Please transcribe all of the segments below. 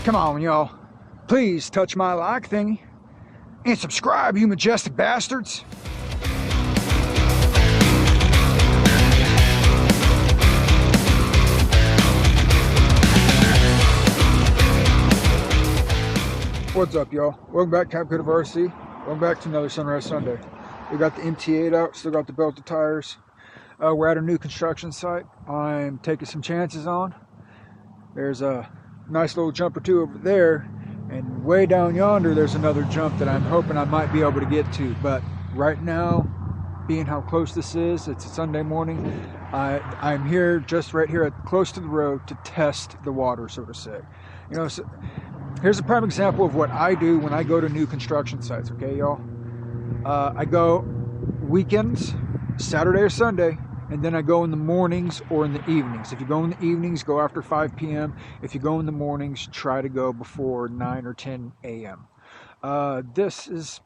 Come on, y'all. Please touch my like thingy and subscribe, you majestic bastards. What's up, y'all? Welcome back to Cap Coda RC. Welcome back to another Sunrise Sunday. We got the MT8 out, still got the belted tires. We're at a new construction site I'm taking some chances on. There's a nice little jump or two over there, and way down yonder there's another jump that I'm hoping I might be able to get to. But right now, being how close this is, it's a Sunday morning, I'm here, just right here close to the road to test the water, so to say. You know, so here's a prime example of what I do when I go to new construction sites, okay, y'all? I go weekends, Saturday or Sunday, and then I go in the mornings or in the evenings. If you go in the evenings, go after 5 p.m. If you go in the mornings, try to go before 9 or 10 a.m. This is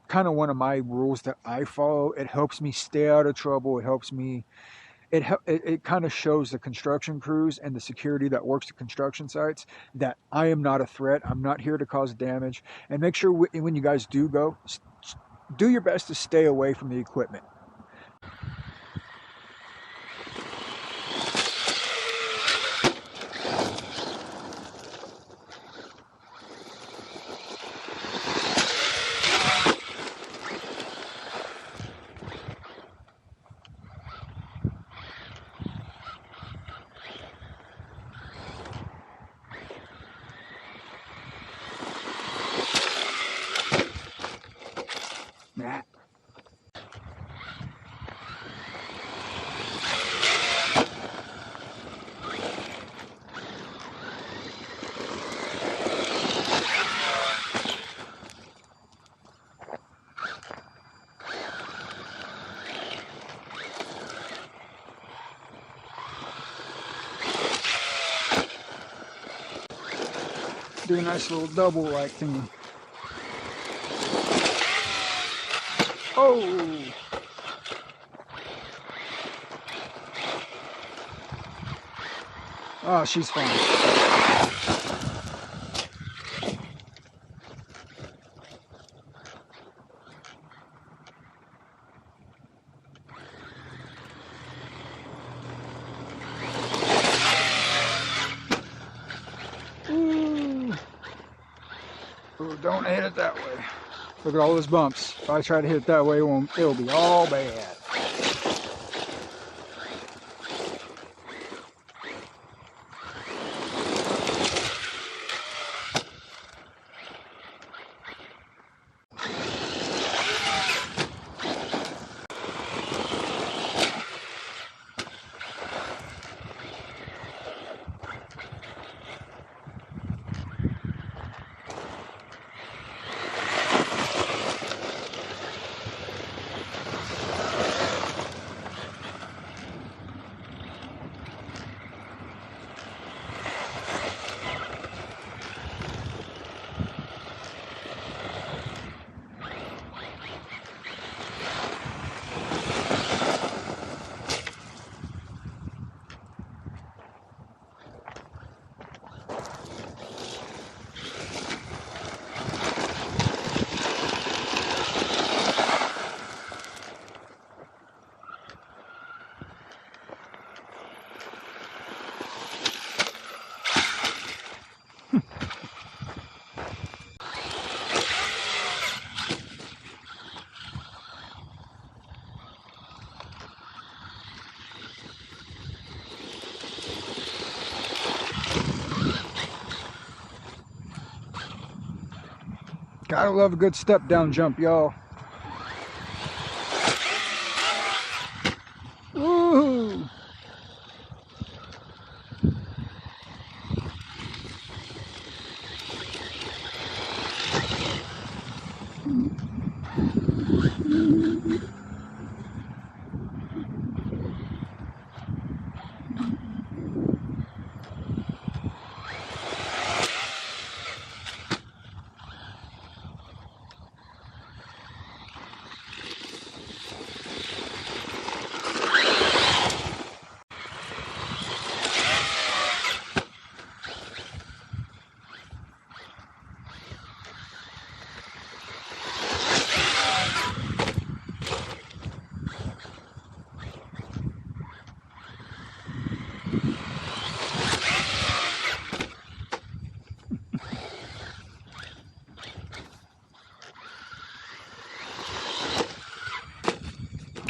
kind of one of my rules that I follow. It helps me stay out of trouble. It helps me, it kind of shows the construction crews and the security that works the construction sites that I am not a threat. I'm not here to cause damage. And make sure when you guys do go, do your best to stay away from the equipment. Nah. Do a nice little double like thingy. Oh! Oh, she's fine. Ooh. Ooh, don't hit it that way. Look at all those bumps. If I try to hit it that way, it'll be all bad. Gotta love a good step down jump, y'all. Woo!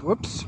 Whoops.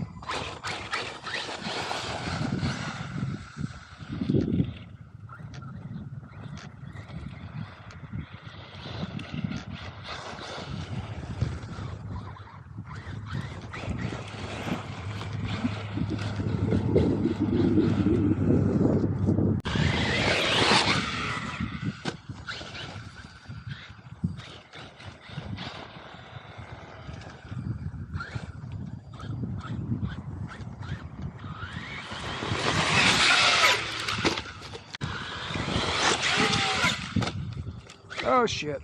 Oh shit.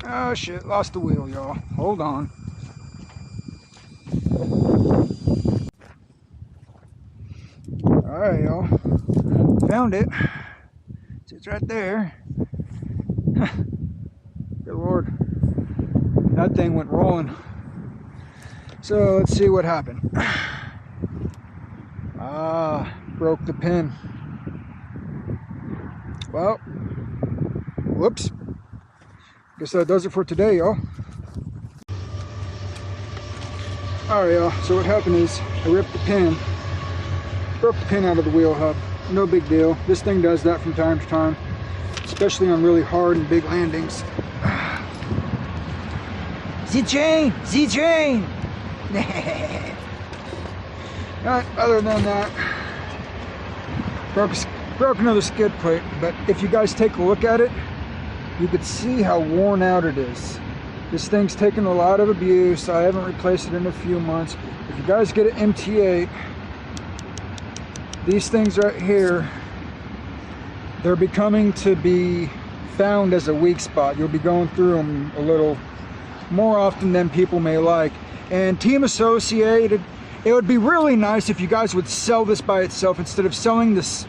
Oh shit, lost the wheel, y'all. Hold on. Alright, y'all. Found it. It's right there. Good Lord. That thing went rolling. So let's see what happened. Broke the pin. Well, whoops. Guess that does it for today, y'all. Alright, y'all. So what happened is I ripped the pin. Broke the pin out of the wheel hub. No big deal. This thing does that from time to time, especially on really hard and big landings. Z-chain! Z-chain! Other than that, broke another skid plate, but if you guys take a look at it, you could see how worn out it is. This thing's taken a lot of abuse. I haven't replaced it in a few months. If you guys get an MT8, these things right here, they're becoming to be found as a weak spot. You'll be going through them a little more often than people may like. And Team Associated, it would be really nice if you guys would sell this by itself instead of selling the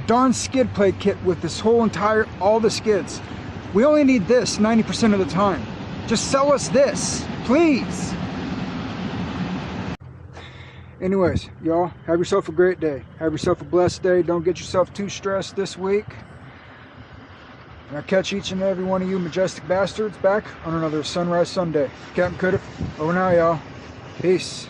darn skid plate kit with this whole all the skids. We only need this 90% of the time. Just sell us this, please. Anyways, y'all, have yourself a great day. Have yourself a blessed day. Don't get yourself too stressed this week. And I'll catch each and every one of you majestic bastards back on another Sunrise Sunday. Captain Cudiff, over now, y'all. Peace.